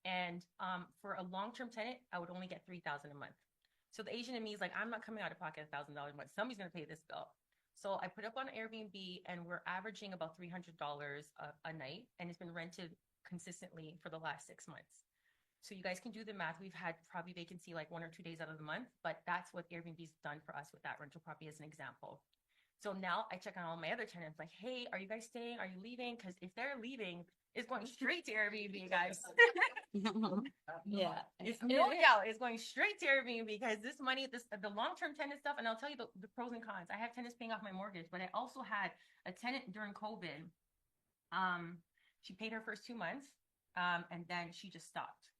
And for a long-term tenant, I would only get $3,000 a month. So the Asian in me is like, I'm not coming out of pocket $1,000 a month. Somebody's going to pay this bill. So I put up on Airbnb, and we're averaging about $300 a night, and it's been rented consistently for the last 6 months. So you guys can do the math. We've had probably vacancy like 1 or 2 days out of the month, but that's what Airbnb's done for us with that rental property as an example. So now I check on all my other tenants, like, hey, are you guys staying? Are you leaving? Because if they're leaving, it's going straight to Airbnb, guys. Yeah. It's no doubt it's going straight to Airbnb because this money, the long-term tenant stuff, and I'll tell you the pros and cons. I have tenants paying off my mortgage, but I also had a tenant during COVID. She paid her first 2 months, and then she just stopped.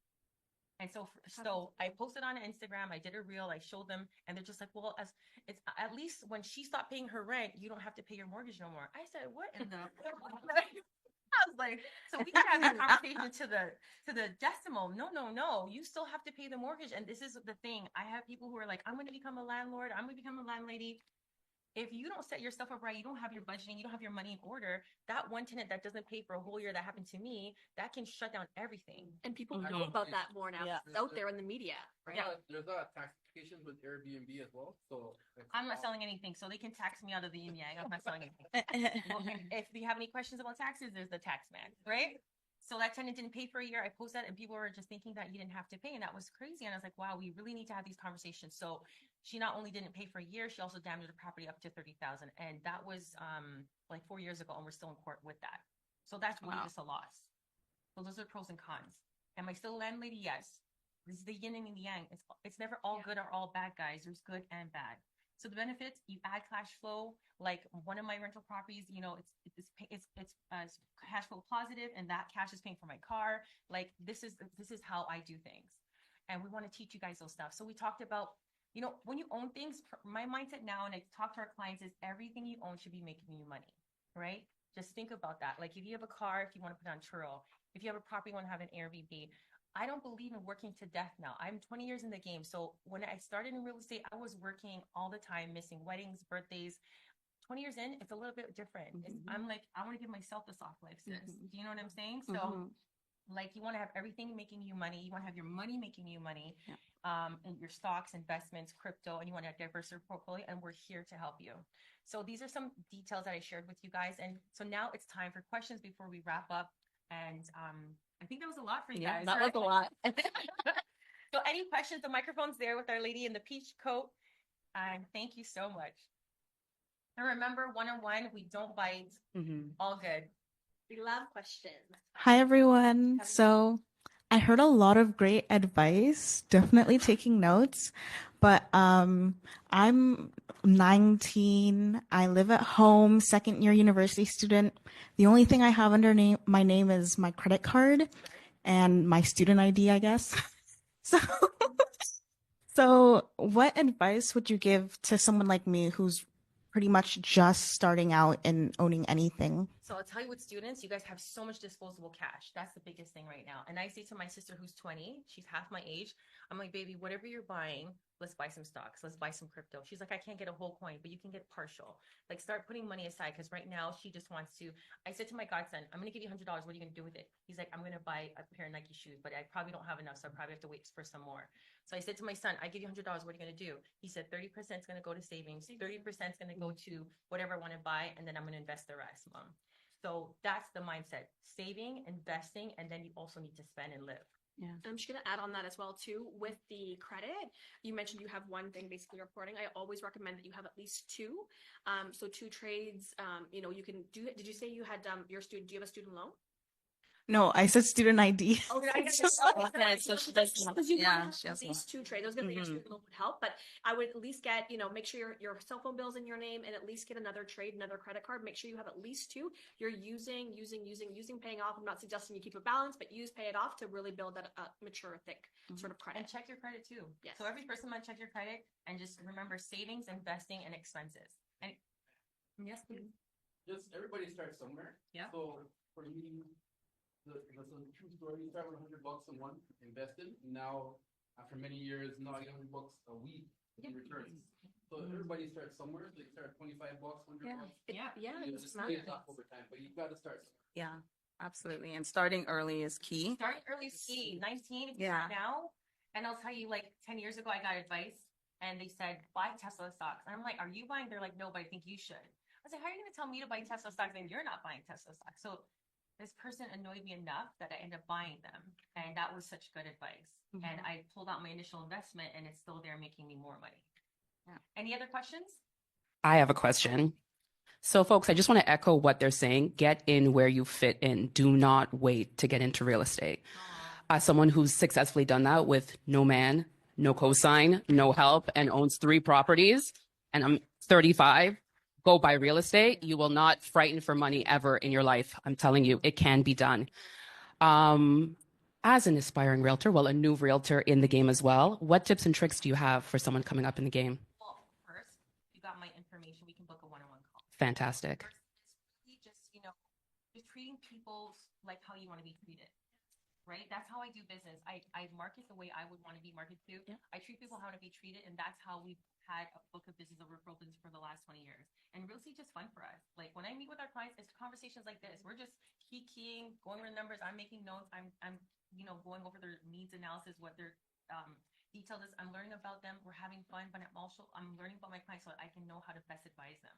And so I posted on Instagram, I did a reel, I showed them, and they're just like, well, it's at least when she stopped paying her rent, you don't have to pay your mortgage no more. I said, what in the I was like, so we can have that conversation to the decimal. No. You still have to pay the mortgage. And this is the thing. I have people who are like, I'm going to become a landlord. I'm going to become a landlady. If you don't set yourself up right, you don't have your budgeting, you don't have your money in order, that one tenant that doesn't pay for a whole year, that happened to me, that can shut down everything. And people know about that more now. It's out there in the media, right? There's a tax implications with Airbnb as well. So I'm not selling anything, so they can tax me out of the yin yang. I'm not selling anything. Well, if you have any questions about taxes, there's the tax man, right? So that tenant didn't pay for a year. I posted that, and people were just thinking that you didn't have to pay, and that was crazy. And I was like, wow, we really need to have these conversations. So she not only didn't pay for a year, she also damaged the property up to $30,000, and that was like 4 years ago, and we're still in court with that. So that's really just a loss. So those are pros and cons. Am I still a landlady? Yes. This is the yin and the yang. It's never all good or all bad, guys. There's good and bad. So the benefits, you add cash flow. Like one of my rental properties, you know, it's cash flow positive, and that cash is paying for my car. Like this is how I do things, and we want to teach you guys those stuff. So we talked about, you know, when you own things, my mindset now, and I talk to our clients, is everything you own should be making you money, right? Just think about that. Like if you have a car, if you want to put on Turo, if you have a property, you want to have an Airbnb. I don't believe in working to death now. I'm 20 years in the game. So when I started in real estate, I was working all the time, missing weddings, birthdays. 20 years in, it's a little bit different. I'm like, I want to give myself the soft life, sis. Do you know what I'm saying? So like you want to have everything making you money. You want to have your money making you money, and your stocks, investments, crypto, and you want to have diverse portfolio. And we're here to help you. So these are some details that I shared with you guys. And so now it's time for questions before we wrap up. And I think that was a lot for you guys. That was a lot. So any questions? The microphone's there with our lady in the peach coat. And thank you so much. And remember, one-on-one, we don't bite. All good. We love questions. Hi, everyone. So I heard a lot of great advice, definitely taking notes, but I'm 19. I live at home, second year university student. The only thing I have under my name is my credit card and my student ID, I guess. So what advice would you give to someone like me who's pretty much just starting out in owning anything? So I'll tell you, with students, you guys have so much disposable cash. That's the biggest thing right now. And I say to my sister who's 20, she's half my age, I'm like, baby, whatever you're buying, let's buy some stocks. Let's buy some crypto. She's like, I can't get a whole coin, but you can get partial. Like start putting money aside, because right now she just wants to. I said to my godson, I'm going to give you $100. What are you going to do with it? He's like, I'm going to buy a pair of Nike shoes, but I probably don't have enough. So I probably have to wait for some more. So I said to my son, I give you $100. What are you going to do? He said 30% is going to go to savings. 30% is going to go to whatever I want to buy. And then I'm going to invest the rest, Mom. So that's the mindset: saving, investing, and then you also need to spend and live. Yeah. I'm just going to add on that as well, too, with the credit. You mentioned you have one thing basically reporting. I always recommend that you have at least two. So 2 trades, you know, you can do it. Did you say you had your student? Do you have a student loan? No, I said student ID. Oh, Okay, so she does. Yeah, she has at least 2 trades. I was going to say your student loan would help, but I would at least get, you know, make sure your cell phone bill's in your name, and at least get another trade, another credit card. Make sure you have at least 2. You're using, paying off. I'm not suggesting you keep a balance, but pay it off to really build that mature, thick sort of credit. And check your credit too. Yes. So every person might check your credit, and just remember savings, investing, and expenses. And yes, please. Just everybody starts somewhere. Yeah. So for me, the true story, you start with $100 a month invested. Now, after many years, now I get $100 a week in returns. So everybody starts somewhere. So you start $25, $100. Yeah. You just pay it off over time, but you've got to start somewhere. Yeah, absolutely. And starting early is key. Starting early is key. 19 Yeah. now. And I'll tell you, like 10 years ago, I got advice, and they said, buy Tesla stocks. And I'm like, are you buying? They're like, no, but I think you should. I was like, how are you going to tell me to buy Tesla stocks and you're not buying Tesla stocks? So this person annoyed me enough that I ended up buying them. And that was such good advice. And I pulled out my initial investment, and it's still there making me more money. Yeah. Any other questions? I have a question. So folks, I just want to echo what they're saying. Get in where you fit in. Do not wait to get into real estate. As someone who's successfully done that with no man, no cosign, no help, and owns 3 properties, and I'm 35, go buy real estate. You will not frighten for money ever in your life. I'm telling you, it can be done. As an aspiring realtor, well, a new realtor in the game as well, what tips and tricks do you have for someone coming up in the game? Well, first, you got my information. We can book a one-on-one call. Fantastic. First, it's really just, you know, just treating people like how you want to be treated. Right? That's how I do business. I market the way I would want to be marketed to. Yeah. I treat people how to be treated, and that's how we've had a book of business, a referral business for the last 20 years. And real estate is just fun for us. Like when I meet with our clients, it's conversations like this. We're just keying, going over the numbers. I'm making notes. I'm you know, going over their needs analysis, what their details is. I'm learning about them. We're having fun, but I'm learning about my clients so I can know how to best advise them.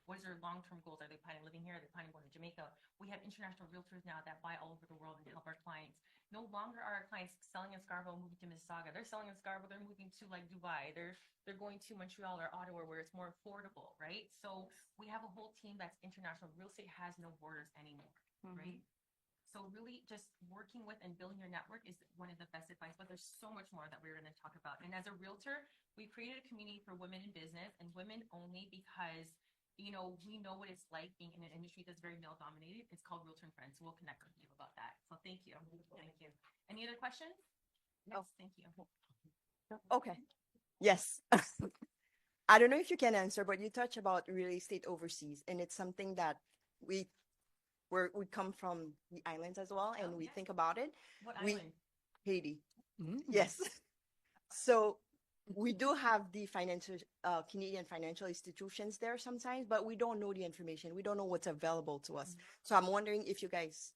What is their long-term goals? Are they planning on living here? Are they planning on going to Jamaica? We have international realtors now that buy all over the world and help our clients. No longer are our clients selling in Scarborough, moving to Mississauga. They're selling in Scarborough. They're moving to like Dubai. They're going to Montreal or Ottawa, where it's more affordable, right? So we have a whole team that's international. Real estate has no borders anymore, right? So really just working with and building your network is one of the best advice, but there's so much more that we're going to talk about. And as a realtor, we created a community for women in business and women only because, you know, we know what it's like being in an industry that's very male dominated. It's called Realtor and Friends. So we'll connect with you about that. So thank you. Thank you. Any other questions? Next, thank you. Okay. Yes. I don't know if you can answer, but you touch about real estate overseas, and it's something that we we come from the islands as well, and we think about it. What We island? Haiti. Yes. So we do have the financial Canadian financial institutions there sometimes, but we don't know the information. We don't know what's available to us. So I'm wondering if you guys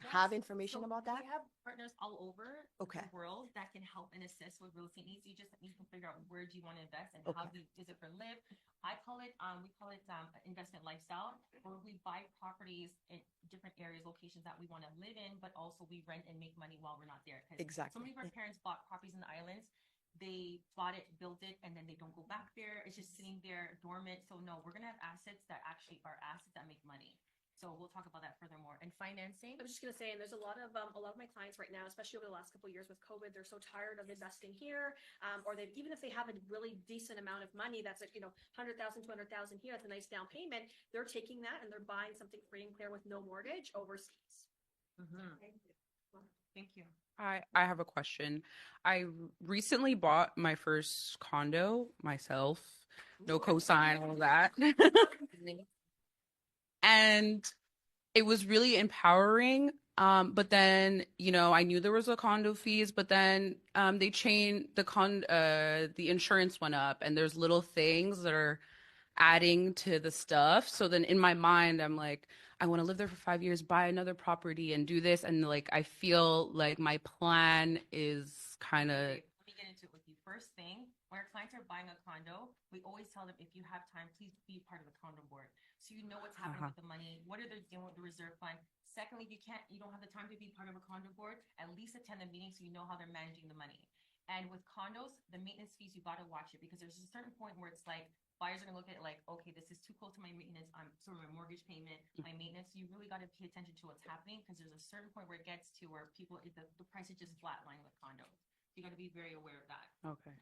have information So about that. We have partners all over Okay. the world that can help and assist with real estate needs. You just need to figure out where do you want to invest and how is it for live. I call it we call it investment lifestyle, where we buy properties in different areas, locations that we want to live in, but also we rent and make money while we're not there. 'Cause Exactly. so many of our parents bought properties in the islands. They bought it, built it, and then they don't go back there. It's just sitting there dormant. So no, we're gonna have assets that actually are assets that make money. So we'll talk about that furthermore. And financing. I was just gonna say, and there's a lot of my clients right now, especially over the last couple of years with COVID, they're so tired of investing here, or they even if they have a really decent amount of money, that's like 100,000, 200,000 here, that's a nice down payment. They're taking that and they're buying something free and clear with no mortgage overseas. Thank you. I have a question. I recently bought my first condo myself, no cosign, all of that. And it was really empowering. But then, I knew there was a condo fees, but then they changed the insurance went up, and there's little things that are adding to the stuff. So then in my mind, I'm like, I want to live there for 5 years, buy another property and do this. And like, I feel like my plan is kind of. Let me get into it with you. First thing, when our clients are buying a condo, we always tell them, if you have time, please be part of the condo board. So you know what's happening with the money. What are they doing with the reserve fund? Secondly, if you don't have the time to be part of a condo board, at least attend the meeting so you know how they're managing the money. And with condos, the maintenance fees, you got to watch it, because there's a certain point where it's like, buyers are gonna look at it like, okay, this is too close to my maintenance. I'm sort of my mortgage payment, my maintenance. You really got to pay attention to what's happening, because there's a certain point where it gets to where the price is just flatlining with condos. You got to be very aware of that. Okay.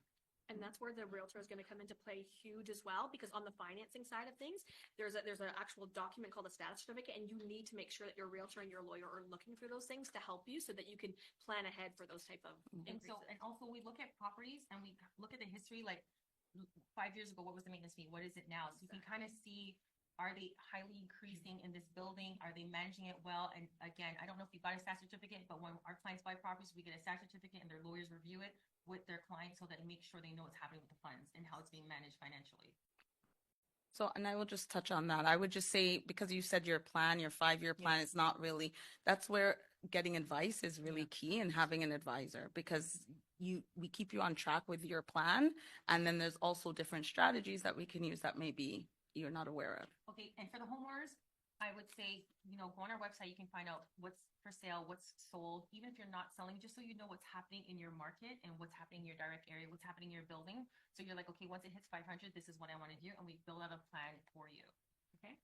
And that's where the realtor is going to come into play huge as well, because on the financing side of things, there's an actual document called a status certificate, and you need to make sure that your realtor and your lawyer are looking through those things to help you so that you can plan ahead for those type of increases. And also we look at properties and we look at the history, like 5 years ago, what was the maintenance fee? What is it now? So you can kind of see, are they highly increasing in this building? Are they managing it well? And again, I don't know if you got a SAT certificate, but when our clients buy properties, we get a SAT certificate and their lawyers review it with their clients so that make sure they know what's happening with the funds and how it's being managed financially. So, and I will just touch on that. I would just say, because you said your plan, your 5-year plan is not really, that's where getting advice is really key, and having an advisor, because we keep you on track with your plan. And then there's also different strategies that we can use that maybe you're not aware of. Okay. And for the homeowners, I would say, go on our website. You can find out what's for sale, what's sold, even if you're not selling, just so you know what's happening in your market and what's happening in your direct area, what's happening in your building. So you're like, okay, once it hits 500, this is what I want to do. And we build out a plan for you. Okay.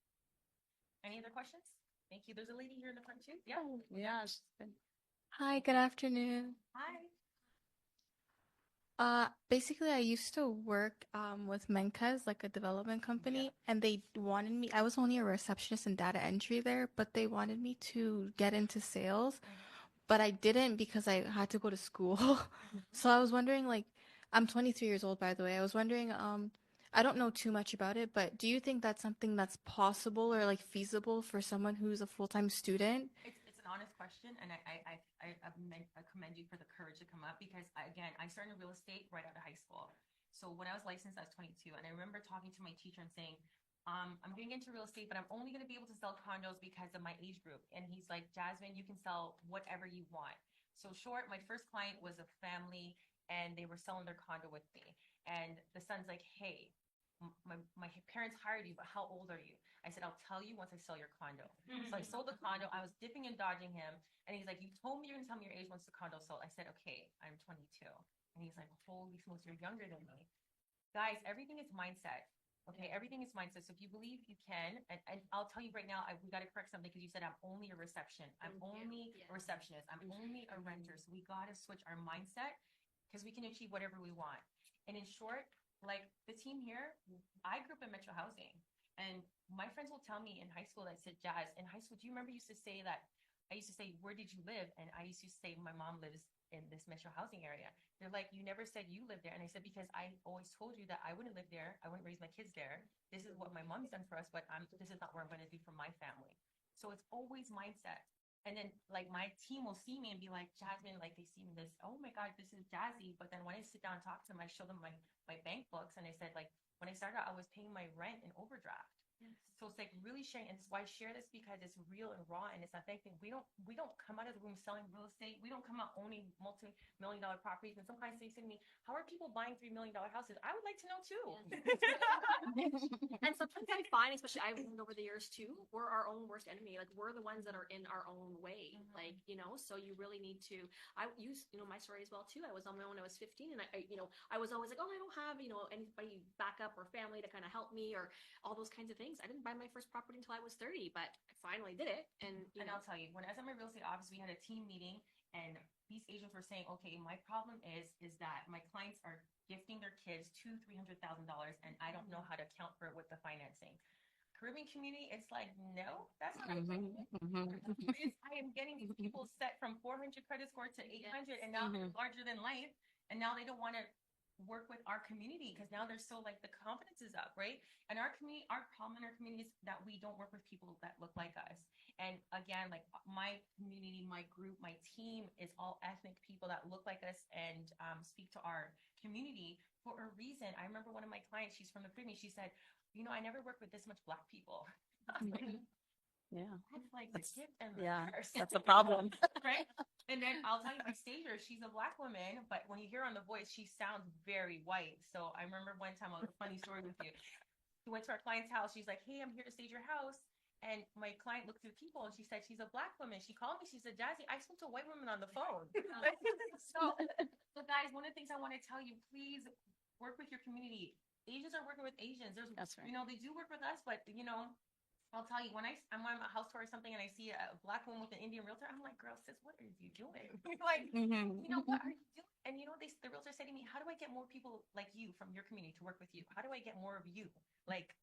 Any other questions? Thank you. There's a lady here in the front too. Yeah. Yeah. Hi, good afternoon. Hi. Basically, I used to work with Mencas, like a development company, and they wanted me, I was only a receptionist and data entry there, but they wanted me to get into sales, but I didn't because I had to go to school. So I was wondering, like, I'm 23 years old, by the way. I was wondering, I don't know too much about it, but do you think that's something that's possible or like feasible for someone who's a full-time student? It's an honest question, and I commend you for the courage to come up, because I started in real estate right out of high school. So when I was licensed, I was 22, and I remember talking to my teacher and saying, I'm getting into real estate, but I'm only going to be able to sell condos because of my age group. And he's like, Jasmine, you can sell whatever you want. So short, my first client was a family, and they were selling their condo with me. And the son's like, hey, my parents hired you, but how old are you? I said, I'll tell you once I sell your condo. So I sold the condo. I was dipping and dodging him. And he's like, you told me you're going to tell me your age once the condo sold. I said, okay, I'm 22. And he's like, holy smokes, you're younger than me. Guys, everything is mindset. Okay, everything is mindset. So if you believe you can, and I'll tell you right now, we got to correct something because you said I'm only a reception. I'm only a receptionist. I'm only a renter. So we got to switch our mindset because we can achieve whatever we want. And in short, like the team here, I grew up in metro housing, and my friends will tell me in high school, I said, Jazz, in high school, do you remember you used to say that? I used to say, where did you live? And I used to say, my mom lives in this metro housing area. They're like, you never said you lived there. And I said, because I always told you that I wouldn't live there. I wouldn't raise my kids there. This is what my mom's done for us, but this is not what I'm going to do for my family. So it's always mindset. And then like my team will see me and be like, Jasmine, like they see me this, oh my God, this is Jazzy. But then when I sit down and talk to them, I show them my bank books. And I said, like, when I started out, I was paying my rent in overdraft. So it's like really sharing, and it's why I share this because it's real and raw, and it's authentic. We don't come out of the room selling real estate. We don't come out owning multi-million-dollar properties. And some clients say to me, "How are people buying $3 million houses?" I would like to know too. And sometimes I find, especially I've learned over the years too, we're our own worst enemy. Like we're the ones that are in our own way. Like so you really need to. I use my story as well too. I was on my own when I was 15, and I was always like, oh, I don't have anybody backup or family to kind of help me or all those kinds of things. I didn't buy my first property until I was 30, but I finally did it. And I'll tell you, when I was at my real estate office, we had a team meeting, and these agents were saying, okay, my problem is that my clients are gifting their kids $200,000-$300,000, and I don't know how to account for it with the financing. Caribbean community, it's like, no, that's not I am getting these people set from 400 credit score to 800, and now they're larger than life, and now they don't want to work with our community because now they're so like the confidence is up, right? And our community, our problem in our community is that we don't work with people that look like us. And again, like my community, my group, my team is all ethnic people that look like us and speak to our community for a reason. I remember one of my clients, she's from the Caribbean, she said, I never worked with this much Black people. Yeah. That's like the gift and the curse. That's a problem. Right? And then I'll tell you, my stager, she's a Black woman, but when you hear her on the voice, she sounds very white. So I remember one time, a funny story with you. We went to our client's house. She's like, hey, I'm here to stage your house. And my client looked through the people and she said, she's a Black woman. She called me. She said, Jazzy, I spoke to a white woman on the phone. so guys, one of the things I want to tell you, please work with your community. Asians are working with Asians. That's right. They do work with us, but I'll tell you, when I'm on a house tour or something and I see a Black woman with an Indian realtor, I'm like, girl, sis, what are you doing? Like, what are you doing? And the realtor said to me, how do I get more people like you from your community to work with you? How do I get more of you? Like,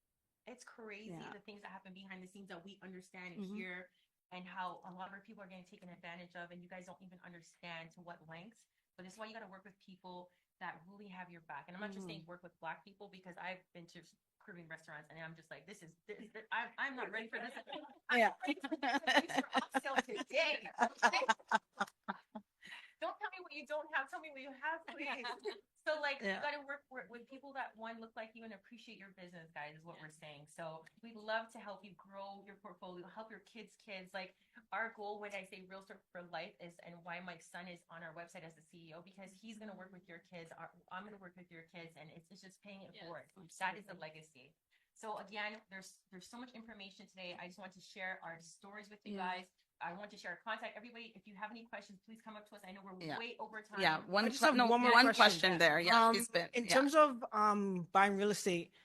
it's crazy the things that happen behind the scenes that we understand and hear, and how a lot of our people are getting taken advantage of, and you guys don't even understand to what lengths. But this is why you got to work with people that really have your back. And I'm not just saying work with Black people, because I've been to Caribbean restaurants and I'm just like, this, I'm not ready for this. Yeah. On sale today. Don't tell me what you don't have. Tell me what you have, please. So you got to work with people that look like you and appreciate your business, guys, is what we're saying. So we'd love to help you grow your portfolio, help your kids. Like our goal when I say Real Estate for Life is, and why my son is on our website as the CEO, because he's going to work with your kids. I'm going to work with your kids, and it's just paying it forward. That is the legacy. So again, there's so much information today. I just want to share our stories with you guys. I want to share our contact. Everybody, if you have any questions, please come up to us. I know we're way over time. Yeah, one more question there. Yeah, in terms of buying real estate,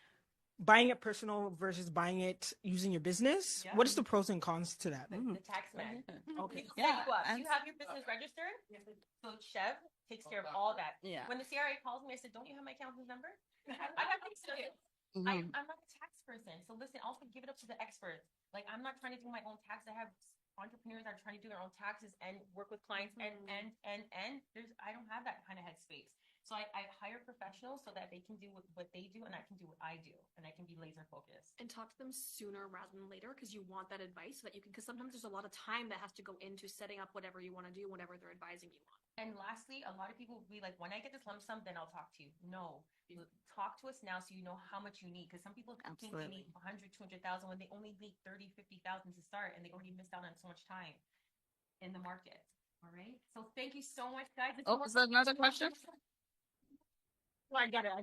buying it personal versus buying it using your business, what is the pros and cons to that? The tax man. Okay. Yeah. You have your business registered. So Chev takes care of all that. Yeah. When the CRA calls me, I said, don't you have my accountant's number? I have things to do. I'm not a tax person. So listen, also give it up to the experts. Like, I'm not trying to do my own tax. I have entrepreneurs that are trying to do their own taxes and work with clients and I don't have that kind of headspace. So I hire professionals so that they can do what they do and I can do what I do, and I can be laser focused. And talk to them sooner rather than later, because you want that advice so that you can, because sometimes there's a lot of time that has to go into setting up whatever you want to do, whatever they're advising you on. And lastly, a lot of people will be like, when I get this lump sum, then I'll talk to you. No, talk to us now so you know how much you need. Because some people think they need 100, 200,000 when they only need 30, 50,000 to start, and they already missed out on so much time in the market. All right. So thank you so much, guys. Is there another question? Well, I got it.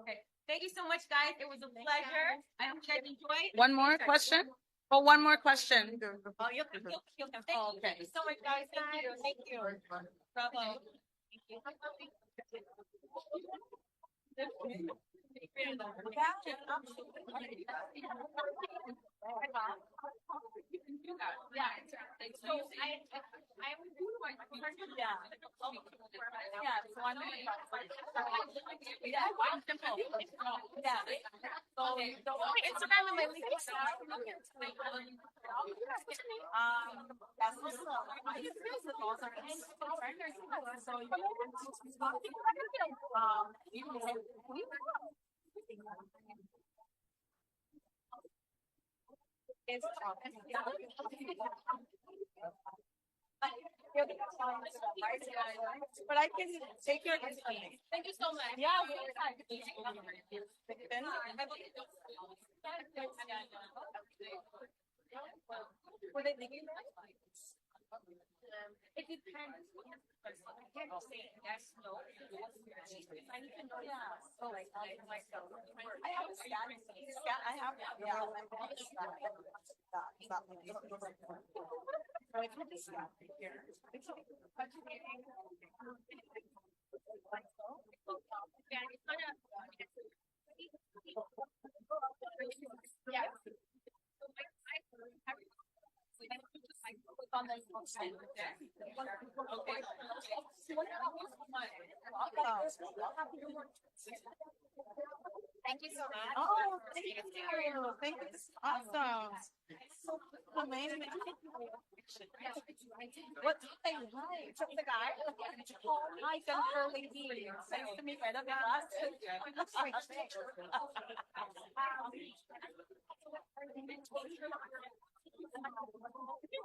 Okay. Thank you so much, guys. It was a pleasure. I hope you guys enjoyed. One more question? Oh, one more question. Oh, you'll thank you. Thank you so much, guys. Thank you. Bravo. Thank you. But I can take your information. Thank you so much. Yeah. Were they thinking that? It depends. I can't say yes, no. I need to know. Yeah. So like, myself. I have a scan. I have. Yeah. Thank you so much. Oh, thank you. Thank you. Awesome. Amazing. What do they like? The guy? Hi, Jennifer Lee. Nice to meet you.